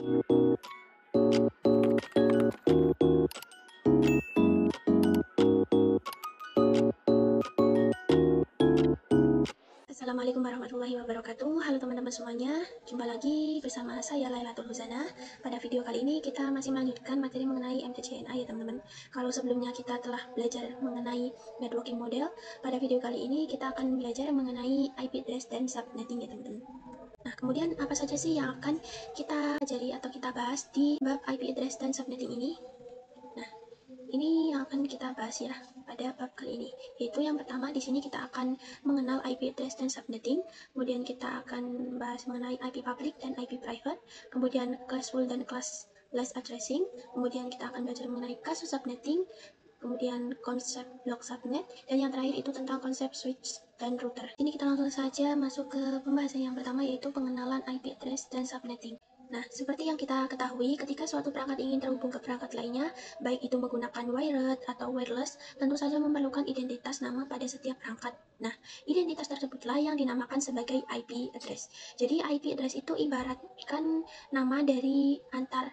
Assalamualaikum warahmatullahi wabarakatuh. Halo teman-teman semuanya, jumpa lagi bersama saya Lailatul Huzana. Pada video kali ini kita masih melanjutkan materi mengenai MTCNA ya teman-teman. Kalau sebelumnya kita telah belajar mengenai networking model, pada video kali ini kita akan belajar mengenai IP address dan subnetting ya teman-teman. Nah, kemudian apa saja sih yang akan kita pelajari atau kita bahas di bab IP address dan subnetting ini? Nah, ini yang akan kita bahas ya pada bab kali ini, yaitu yang pertama di sini kita akan mengenal IP address dan subnetting, kemudian kita akan bahas mengenai IP public dan IP private, kemudian classful dan classless addressing, kemudian kita akan belajar mengenai kasus subnetting, kemudian konsep block subnet, dan yang terakhir itu tentang konsep switch dan router. Ini kita langsung saja masuk ke pembahasan yang pertama, yaitu pengenalan IP address dan subnetting. Nah, seperti yang kita ketahui, ketika suatu perangkat ingin terhubung ke perangkat lainnya, baik itu menggunakan wired atau wireless, tentu saja memerlukan identitas nama pada setiap perangkat. Nah, identitas tersebutlah yang dinamakan sebagai IP address. Jadi, IP address itu ibaratkan nama dari antar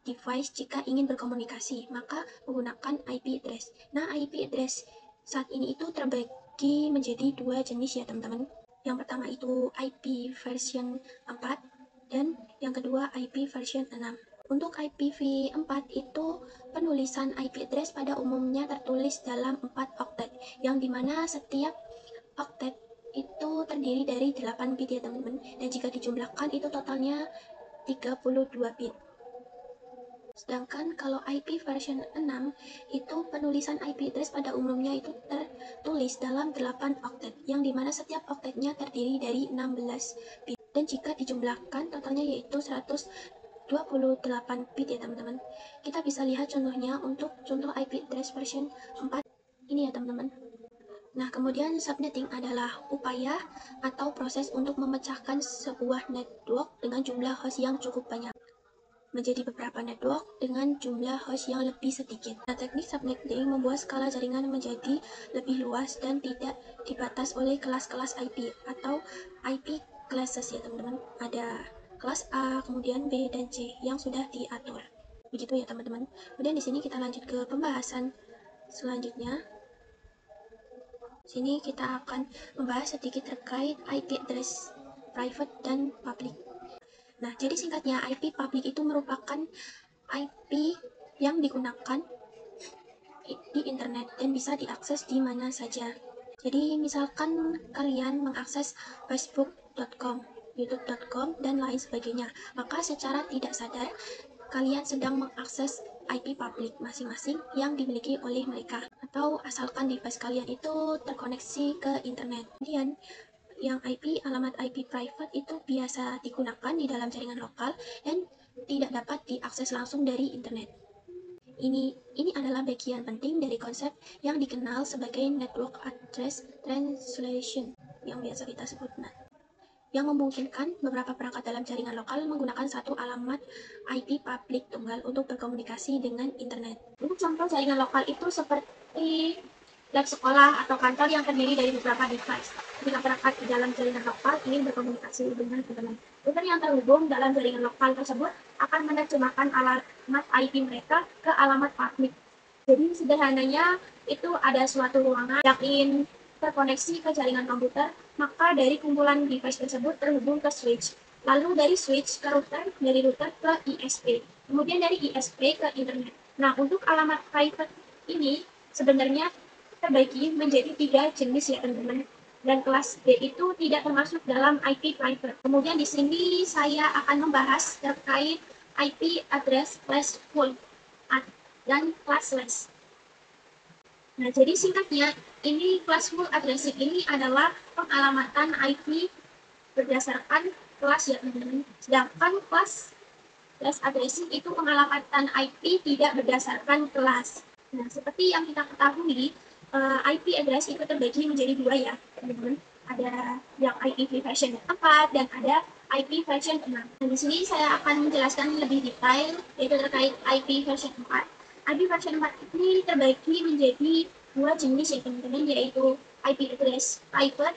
device jika ingin berkomunikasi, maka menggunakan IP address. Nah, IP address saat ini itu terbagi menjadi dua jenis ya teman-teman. Yang pertama itu IP version 4 dan yang kedua IP version 6. Untuk IPv4 itu penulisan IP address pada umumnya tertulis dalam 4 oktet, yang dimana setiap oktet itu terdiri dari 8 bit ya teman-teman, dan jika dijumlahkan itu totalnya 32 bit. Sedangkan kalau IP version 6 itu penulisan IP address pada umumnya itu tertulis dalam 8 oktet, yang dimana setiap oktetnya terdiri dari 16 bit. Dan jika dijumlahkan totalnya yaitu 128 bit ya teman-teman. Kita bisa lihat contohnya untuk contoh IP address version 4 ini ya teman-teman. Nah, kemudian subnetting adalah upaya atau proses untuk memecahkan sebuah network dengan jumlah host yang cukup banyak menjadi beberapa network dengan jumlah host yang lebih sedikit. Nah, teknik subnetting membuat skala jaringan menjadi lebih luas dan tidak dibatas oleh kelas-kelas IP atau IP classes ya teman-teman. Ada kelas A, kemudian B dan C yang sudah diatur. Begitu ya teman-teman. Kemudian di sini kita lanjut ke pembahasan selanjutnya. Sini kita akan membahas sedikit terkait IP address private dan public. Nah, jadi singkatnya IP public itu merupakan IP yang digunakan di internet dan bisa diakses di mana saja. Jadi misalkan kalian mengakses facebook.com, youtube.com, dan lain sebagainya, maka secara tidak sadar kalian sedang mengakses IP publik masing-masing yang dimiliki oleh mereka, atau asalkan device kalian itu terkoneksi ke internet. Kemudian yang alamat IP private itu biasa digunakan di dalam jaringan lokal dan tidak dapat diakses langsung dari internet. Ini adalah bagian penting dari konsep yang dikenal sebagai Network Address Translation yang biasa kita sebut NAT, yang memungkinkan beberapa perangkat dalam jaringan lokal menggunakan satu alamat IP publik tunggal untuk berkomunikasi dengan internet. Untuk contoh jaringan lokal itu seperti lab sekolah atau kantor yang terdiri dari beberapa device. Jika perangkat di dalam jaringan lokal ingin berkomunikasi dengan internet, router yang terhubung dalam jaringan lokal tersebut akan menerjemahkan alamat IP mereka ke alamat publik. Jadi sederhananya itu ada suatu ruangan yang ingin terkoneksi ke jaringan komputer, maka dari kumpulan device tersebut terhubung ke switch. Lalu dari switch ke router, dari router ke ISP, kemudian dari ISP ke internet. Nah, untuk alamat private ini sebenarnya terbagi menjadi 3 jenis ya teman-teman. Dan kelas B itu tidak termasuk dalam IP private. Kemudian di sini saya akan membahas terkait IP address classful dan classless. Nah, jadi singkatnya, ini classful addressing ini adalah pengalamatan IP berdasarkan kelas ya teman-teman. Sedangkan classless addressing itu pengalamatan IP tidak berdasarkan kelas. Nah, seperti yang kita ketahui, IP address itu terbagi menjadi 2 ya teman-teman. Ada yang IP version 4 dan ada IP version 6. Nah, di sini saya akan menjelaskan lebih detail yaitu terkait IP version 4. IP version 4 ini terbagi menjadi 2 jenis ya teman-teman, yaitu IP address private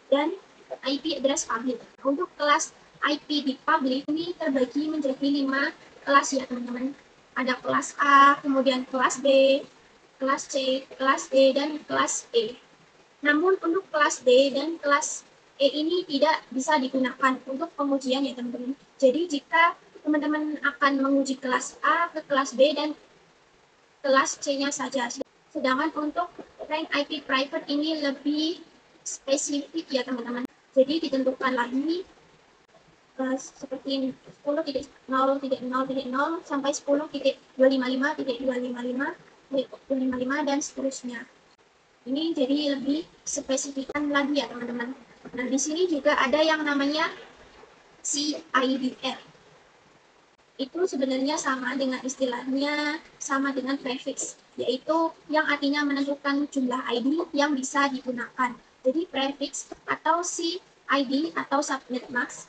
dan IP address public. Untuk kelas IP di public ini terbagi menjadi 5 kelas ya teman-teman. Ada kelas A, kemudian kelas B, kelas C, kelas D, dan kelas E. Namun untuk kelas D dan kelas E ini tidak bisa digunakan untuk pengujian ya teman-teman. Jadi jika teman-teman akan menguji kelas A ke kelas B dan kelas C-nya saja. Sedangkan untuk rank IP private ini lebih spesifik ya teman-teman. Jadi ditentukan lagi seperti 10.0.0.0 sampai 10.255.255 dan seterusnya. Ini jadi lebih spesifikan lagi ya teman-teman. Nah, di sini juga ada yang namanya CIDR. Itu sebenarnya sama dengan istilahnya, sama dengan prefix, yaitu yang artinya menentukan jumlah ID yang bisa digunakan. Jadi prefix atau CID atau subnet mask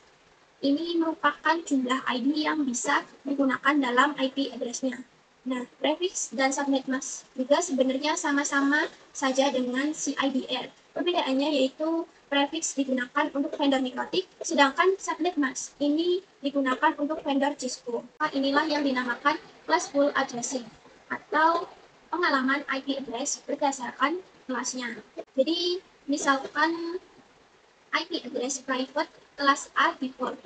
ini merupakan jumlah ID yang bisa digunakan dalam IP address-nya. Nah, prefix dan subnet mask juga sebenarnya sama-sama saja dengan CIDR. Perbedaannya yaitu prefix digunakan untuk vendor mikrotik, sedangkan subnet mask ini digunakan untuk vendor Cisco. Inilah yang dinamakan classful addressing atau pengalaman IP address berdasarkan kelasnya. Jadi, misalkan IP address private kelas A default.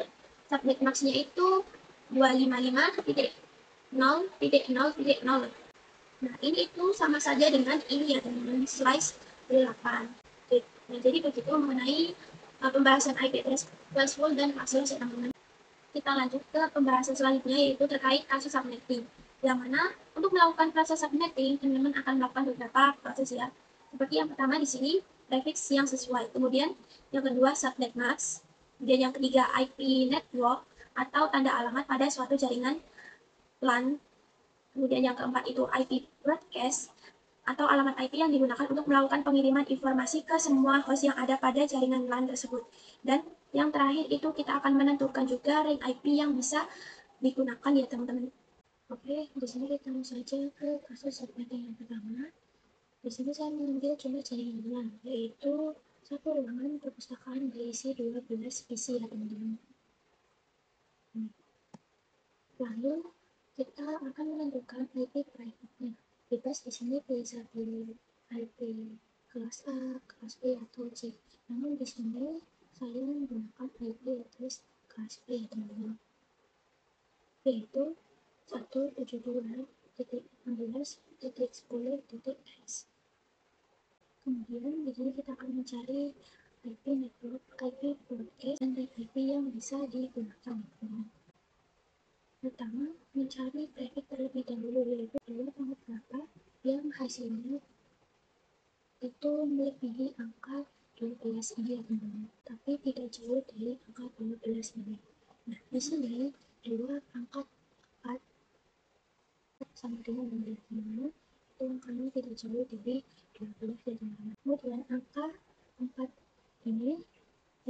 Subnet max-nya itu 255.0.0.0. Nah, ini itu sama saja dengan ini ya teman-teman, slice 8. Nah, jadi begitu mengenai pembahasan IP address classful dan classful ya teman-teman. Kita lanjut ke pembahasan selanjutnya yaitu terkait kasus subnetting. Yang mana untuk melakukan proses subnetting, teman-teman akan melakukan beberapa proses ya. Seperti yang pertama di sini prefix yang sesuai. Kemudian yang kedua subnet mask. Kemudian yang ketiga IP network atau tanda alamat pada suatu jaringan LAN. Kemudian yang keempat itu IP broadcast atau alamat IP yang digunakan untuk melakukan pengiriman informasi ke semua host yang ada pada jaringan LAN tersebut. Dan yang terakhir itu kita akan menentukan juga range IP yang bisa digunakan ya teman-teman. Oke, di sini kita langsung saja ke kasus subnetting yang pertama. Di sini saya mengambil contoh jaringan LAN, yaitu satu ruangan perpustakaan berisi 12 PC ya teman-teman. Lalu kita akan menentukan IP private-nya. Bebas di sini bisa pilih IP kelas A, kelas B atau C. Namun di sini saya menggunakan IP address kelas B ya teman-teman. Yaitu 172.16.10.x. Kemudian di sini kita akan mencari IP network, IP broadcast, dan IP yang bisa digunakan. Pertama, mencari prefix terlebih dahulu, yaitu tanggal berapa yang hasilnya itu melebihi angka 12 ini ya teman-teman, tapi tidak jauh dari angka 12 ini. Nah, di sini dua angka 4 sama dengan 16, itu angkanya tidak jauh dari 12 ya teman-teman. Kemudian angka 4 ini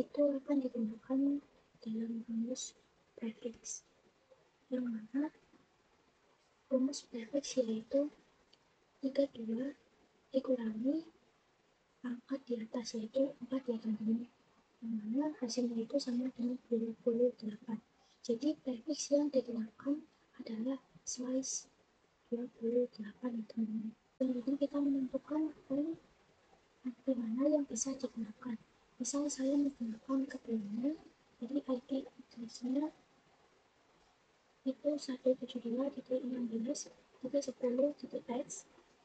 itu akan digunakan dalam rumus prefix, yang mana rumus prefix yaitu 32 dikurangi angka di atas yaitu 4 ya teman-teman, yang mana hasilnya itu sama dengan 28. Jadi prefix yang digunakan adalah slice 28 ya teman-teman. Kemudian kita menentukan rank di mana yang bisa digunakan. Misal saya menggunakan keduanya, jadi IP address-nya itu 172.16.10.x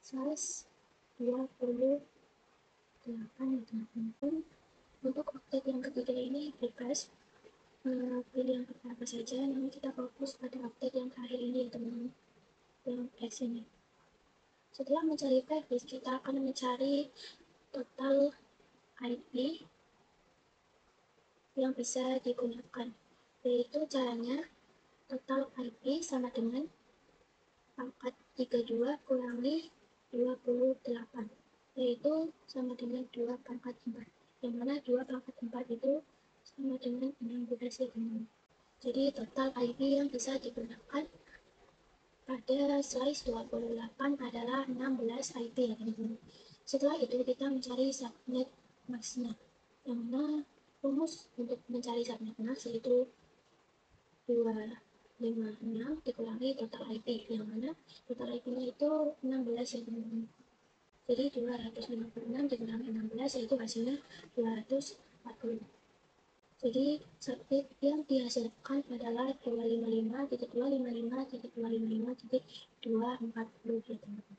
slice 28 ya teman-teman. Untuk oktet yang ketiga ini bebas pilih yang apa saja, namun kita fokus pada oktet yang terakhir ini ya teman-teman, yang X ini. Setelah mencari prefix, kita akan mencari total IP yang bisa digunakan, yaitu caranya total IP sama dengan pangkat 32 kurangi 28, yaitu sama dengan 2 pangkat 4, yang mana 2 pangkat 4 itu sama dengan 16 ya teman-teman. Jadi total IP yang bisa digunakan pada slice 28 adalah 16 IP ya teman-teman. Setelah itu kita mencari subnet max-nya, yang mana Rumus untuk mencari zat panas yaitu 256 dikurangi total IP, yang mana total IP-nya itu 16 ya teman-teman. Jadi 256 dikurangi 16 yaitu hasilnya 240. Jadi zat yang dihasilkan adalah 255.255.240 ya teman-teman.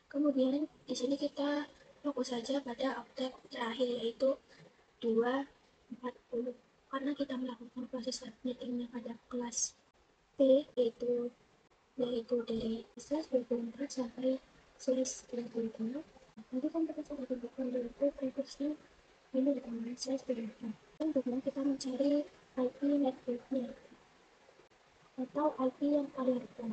Kemudian di sini kita fokus saja pada objek terakhir yaitu 240, karena kita melakukan proses submittingnya pada kelas P yaitu dari slash 24 sampai slash 35. Nanti kan kita sudah tentukan yaitu previous-nya ini dengan slash 34. Dan kemudian kita mencari IP network-nya atau IP yang paling dekat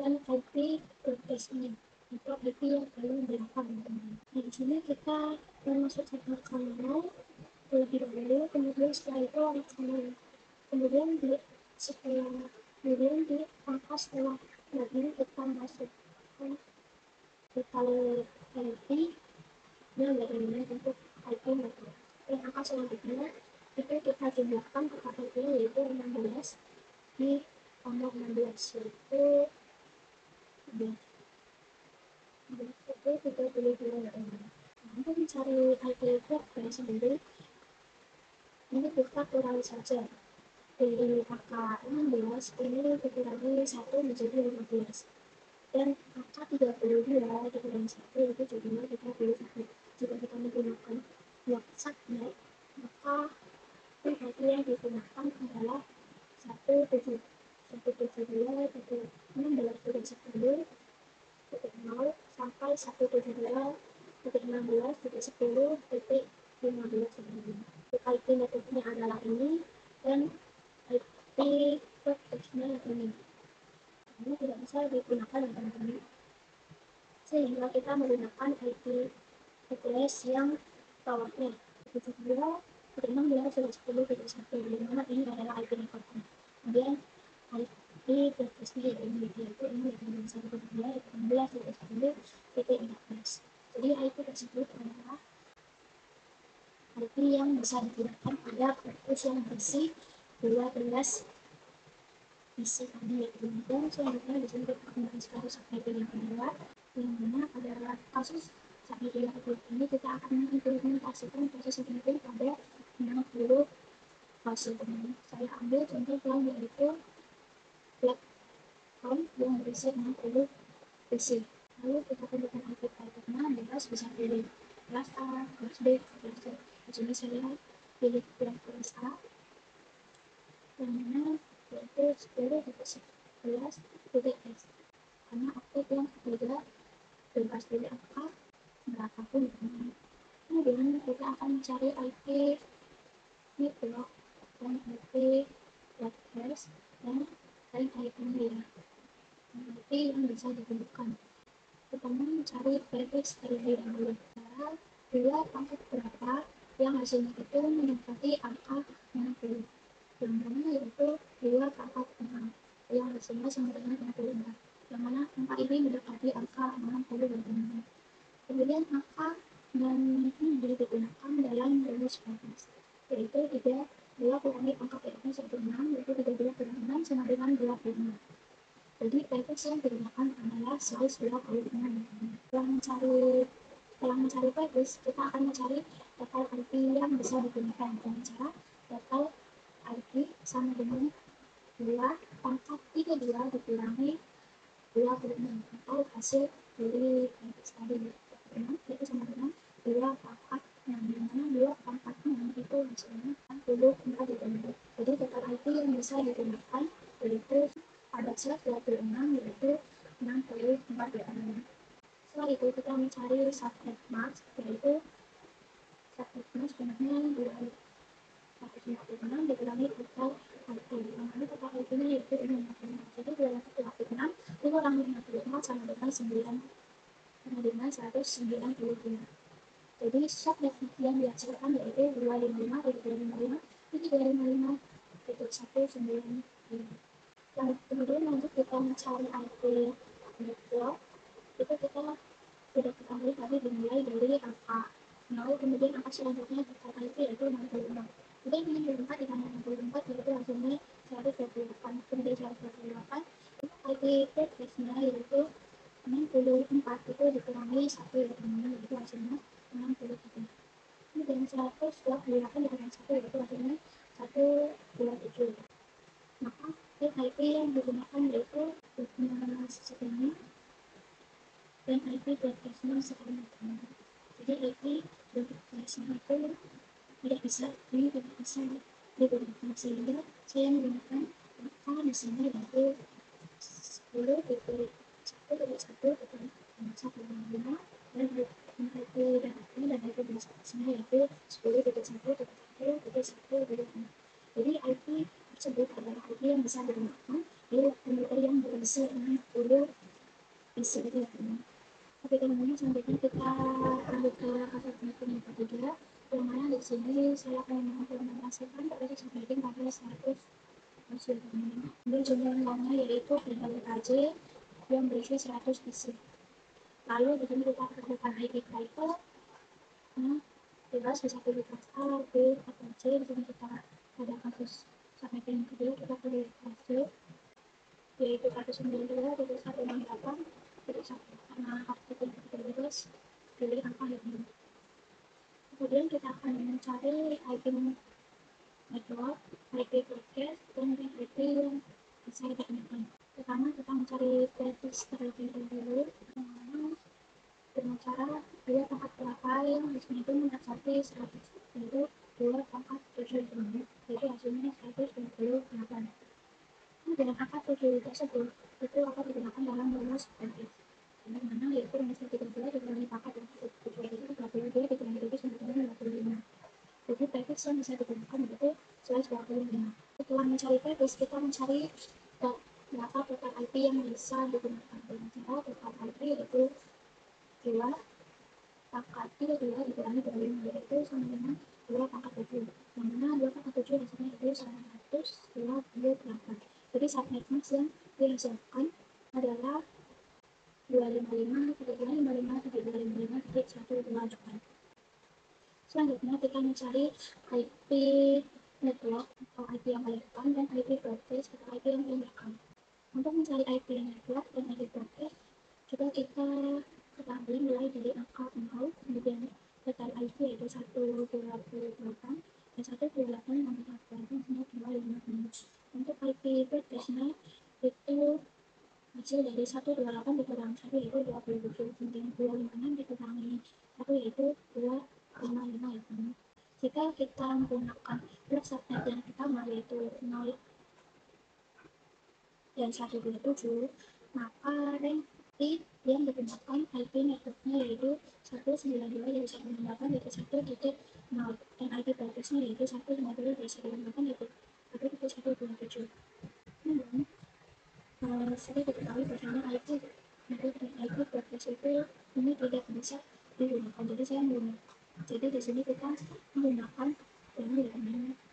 dan IP broadcast-nya atau IP yang paling belakang. Nah, di sini kita masuk server kanal terlebih dahulu, kemudian setelah itu anak kanal, kemudian di angka setelah ini kita masukkan kalau IP dan bagaimana untuk IP network. Angka selanjutnya itu kita jumlahkan ke IP yaitu 16 di nomor 16 yaitu 32. Untuk mencari IP network sendiri ini kita kurangi saja dari angka 16 ini dikurangi 1 menjadi 15 dan angka 32 dikurangi 1 itu jadinya 31. Jika kita menggunakan WhatsApp net, maka IP yang digunakan adalah 172.16.10 sampai 172.16.10.15. IP networknya adalah ini dan IP broadcast-nya ini. Ini tidak bisa digunakan ya teman-teman, sehingga kita menggunakan IP address yang bawahnya 72.16.10.1, di mana ini adalah IP networknya. Kemudian IP broadcast-nya yaitu ini dengan 172.16.10.14. Jadi IP tersebut adalah IP yang bisa digunakan pada purpose yang bersih 12 isi tadi. Kemudian selanjutnya di sini kita membahas kasus IP yang kedua, yang mana pada kasus IP yang kedua ini kita akan mengimplementasikan proses submitting pada 60 fase. Saya ambil contoh yang yaitu platform yang berisi 60 PC. Lalu kita tentukan IP type-nya, bebas bisa pilih kelas A, kelas B, kelas C. Di sini saya pilih kelas A, yang mana yaitu 10.11.s, karena aktif yang ketiga bebas pilih angka berapapun. Kemudian kita akan mencari IP network dan IP broadcast dan IP media. IP yang bisa ditentukan. Pertama mencari prefiks terlebih dahulu. Cara dua pangkat berapa yang hasilnya itu menempati angka 60. Yang mana yaitu 2 pangkat 6 yang hasilnya sama dengan 64. Yang mana angka ini mendekati angka 60 dan 6. Kemudian angka dan ini digunakan dalam rumus prefiks, yaitu 2 kurangi angka prefiks 16 yaitu 32 kurang 6 sama dengan 26. Jadi prefiks yang digunakan adalah size 26. Setelah mencari prefiks, kita akan mencari total IP yang bisa digunakan dengan cara total IP sama dengan 2 pangkat 32 dikurangi 26 atau hasil dari prefiks tadi itu sama dengan 2 pangkat 6, di mana 2 pangkat 6 itu hasilnya 64 ya. Jadi total IP yang bisa digunakan yaitu pada slide 26 yaitu 64 ya. Setelah itu kita mencari subnet mask, yaitu subnet mask jumlahnya 256 dikurangi total IP, yang mana total IP-nya yaitu 56. Jadi 256 dikurangi 56 sama dengan 9 sama dengan 192. Jadi subnet yang dihasilkan yaitu 255.255 itu 255.195. Kemudian lanjut kita mencari IP network, itu kita sudah ketahui tadi dimulai dari angka 0, kemudian angka selanjutnya total IP yaitu 66. Kemudian yang keempat ditambah 64 yaitu hasilnya 128. Kemudian 128 IP X-nya yaitu 64 itu dikurangi 1 ya teman-teman, yaitu hasilnya 63. Kemudian 128 dikurangi 1 yaitu hasilnya 127. Maka IP yang digunakan yaitu segini dan IP X-nya segini. Jadi IP X-nya itu tidak bisa digunakan, sehingga saya menggunakan angka di sini yaitu 10 dikali 1 dikali 1 dikali 1,5 dan IP dan ini dan IP belasnya yaitu 10 dikali 1 dikali 1 dikali 1 dikali 6. Jadi IP tersebut adalah IP yang bisa digunakan di komputer yang berisi 60 PC itu ya teman. Oke teman-teman, selanjutnya kita lanjut ke kasus yang ketiga, yang mana di sini saya akan mengimplementasikan proses submitting pada 100 hasil teman-teman. Dan jumlah uangnya yaitu PWKJ yang berisi 100 PC. Lalu di sini kita akan IP title, bebas bisa pilih kelas A, B, atau C. Di sini kita pada kasus submitting yang kedua kita pilih kelas C, yaitu 192, 168, 1 karena kartu bebas pilih angka yang ini. Kemudian kita akan mencari IP network, IP broadcast, dan IP yang bisa digunakan. Pertama kita mencari practice terlebih dahulu dengan cara dua pangkat berapa yang disini itu mendapati 100, yaitu 2 pangkat 7 yaitu hasilnya 128. Dengan angka 7 tersebut itu akan digunakan dalam rumus practice, yang mana yaitu rumus 32 dikurangi pangkat 7 itu 22 dikurangi 7 sama dengan 25. Jadi practice yang bisa digunakan yaitu 125. Setelah mencari practice, kita mencari berapa total IP yang bisa digunakan. Dengan cara total IP yaitu 2 pangkat 2 dikurangi 25 yaitu sama dengan 2 pangkat 7, yang mana 2 pangkat 7 hasilnya itu 128. Jadi subnet max yang dihasilkan adalah 255,128. Selanjutnya kita mencari IP network atau IP yang paling depan dan IP broadcast atau IP yang paling belakang. Untuk mencari IP network dan IP broadcast juga kita ketahui mulai dari angka 0, kemudian total IP yaitu 128 dan 128 tambah 128 sama 256. Untuk IP broadcastnya itu hasil dari 128 dikurangi 1 yaitu 27, kemudian 256 dikurangi 1 yaitu 255 ya teman. Jika kita menggunakan blok subnet yang pertama yaitu 0 dan 127, maka rank yang digunakan IP networknya yaitu 192 dari 198 yaitu 1.0 dan IP broadcastnya yaitu 192 dari 198 yaitu 1.127. Saya diketahui bahwa IP broadcast itu ini tidak bisa digunakan, jadi saya menggunakan. Jadi di sini kita menggunakan yang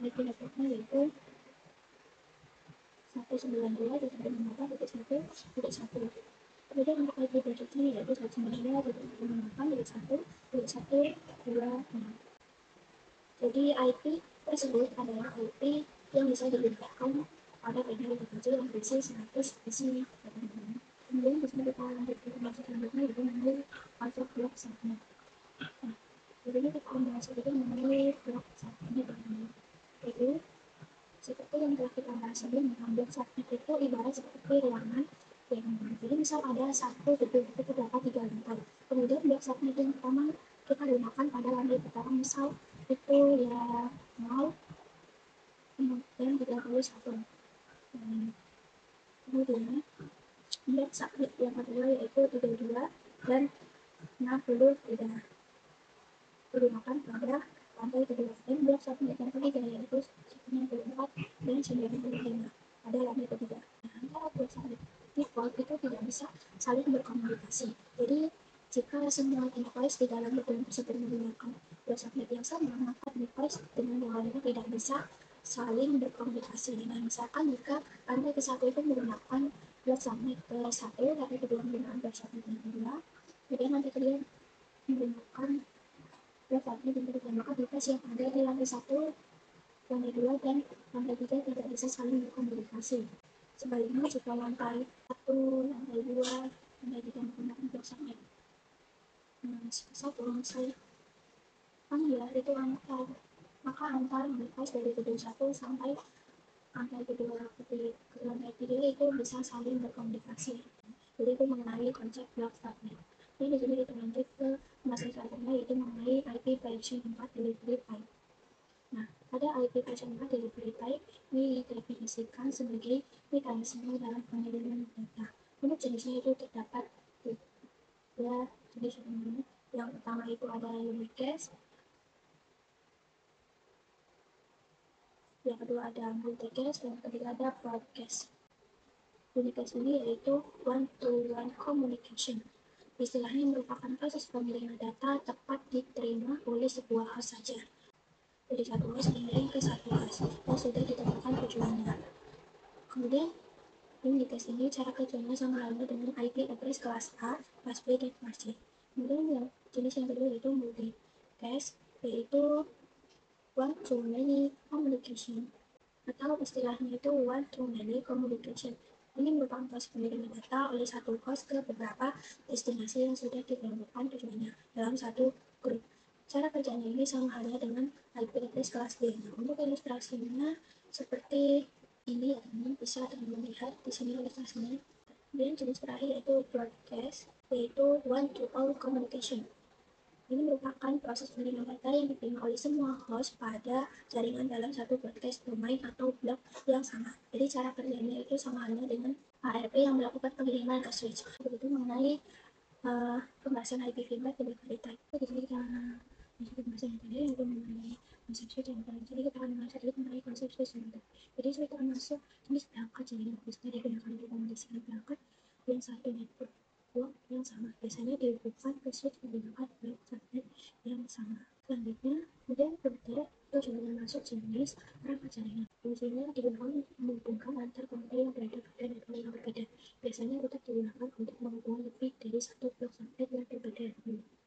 IP networknya yaitu 192 dan 198.1.1. Kemudian untuk IP broadcastnya yaitu 192 dan 198.1.1.2. Jadi IP tersebut adalah IP yang bisa digunakan pada video kecil yang berisi 100 isi. Kemudian di sini kita lanjut ke informasi selanjutnya yaitu mengenai masuk blok subnet. Nah, di sini kita akan bahas sedikit mengenai blok subnet. Jadi seperti yang telah kita bahas sebelumnya, blok subnet itu ibarat seperti ruangan yang jadi misal ada satu gedung itu terdapat 3 lantai. Kemudian blok subnet yang pertama kita gunakan pada lantai pertama, misal itu ya 0 dan 31. Kemudian blok subnet yang kedua yaitu 32 dan 60 tidak digunakan pada lantai kedua. Dan blok subnet yang ketiga yaitu 94 dan 95 pada lantai ketiga. Nah, antara blok subnet default itu tidak bisa saling berkomunikasi. Jadi jika semua device di dalam gedung tersebut menggunakan blok subnet yang sama, maka device dengan yang lainnya tidak bisa saling berkomunikasi. Nah, misalkan jika lantai ke satu itu menggunakan blok subnet ke 1, lantai kedua menggunakan blok subnet yang kedua, kemudian lantai kedua menggunakan blok subnet yang kedua, maka device yang ada di lantai 1 lantai 2 dan lantai 3 tidak bisa saling berkomunikasi. Sebaliknya, jika lantai 1, lantai 2, lantai 3 menggunakan blok subnet, satu saya ya itu antar, maka antar device dari gedung 1 sampai lantai kedua ke lantai 3 itu bisa saling berkomunikasi. Jadi itu mengenai konsep block subnet. Ini di sini kita lanjut ke pembahasan selanjutnya, yaitu mengenai IP version 4 delivery type. Nah, pada IP version 4 delivery type ini didefinisikan sebagai mekanisme dalam pengiriman data. Untuk jenisnya itu terdapat tiga jenis umum. Yang pertama itu ada unicast, yang kedua ada multicast, dan yang ketiga ada broadcast. Unicast ini yaitu one-to-one communication. Istilahnya merupakan proses pengiriman data tepat diterima oleh sebuah host saja. Dari satu host mengirim ke satu host yang sudah ditentukan tujuannya. Kemudian unicast ini cara kerjanya sama halnya dengan IP address kelas A, kelas B, dan kelas C. Kemudian yang jenis yang kedua yaitu multicast, yaitu one-to-many communication, atau istilahnya itu one-to-many communication. Ini merupakan proses pengiriman data oleh satu host ke beberapa destinasi yang sudah ditentukan tujuannya dalam satu grup. Cara kerjanya ini sama halnya dengan IP address kelas D. Nah, untuk ilustrasinya seperti ini, teman-teman bisa teman-teman lihat di sini ilustrasinya. Dan jenis terakhir yaitu broadcast, yaitu one-to-all communication. Ini merupakan proses pengiriman data yang diterima oleh semua host pada jaringan dalam satu broadcast domain atau blok yang sama. Jadi cara kerjanya itu sama halnya dengan ARP yang melakukan pengiriman ke switch. Begitu mengenai pembahasan IPv4 delivery type. Jadi kita lanjut pembahasan yang tadi yaitu mengenai konsep switch yang tadi. Jadi kita akan membahas sedikit mengenai konsep switch yang tadi. Jadi switch termasuk jenis perangkat jaringan bisa digunakan untuk mengisikan perangkat yang satu network blok yang sama. Biasanya dihubungkan ke switch menggunakan blok subnet yang sama. Selanjutnya, kemudian router itu juga termasuk jenis perangkat jaringan. Fungsinya digunakan untuk menghubungkan antar komputer yang berada pada network yang berbeda. Biasanya router digunakan untuk menghubungkan lebih dari satu blok subnet yang berbeda.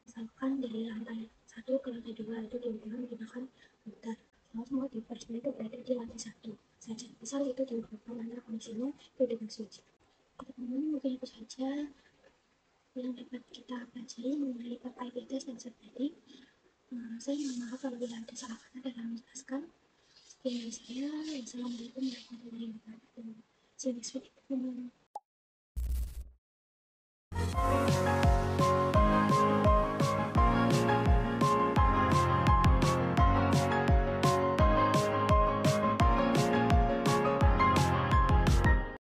Misalkan dari lantai 1 ke lantai 2 itu dihubungkan menggunakan router. Kalau semua device itu berada di lantai 1 saja. Misal itu dihubungkan antara koneksinya itu dengan switch. Teman-teman, mungkin itu saja yang dapat kita pelajari mengenai IP address dan set tadi. Saya mohon maaf apabila ada salah kata dalam menjelaskan. Sekian dari saya. Wassalamualaikum warahmatullahi wabarakatuh. See you next week.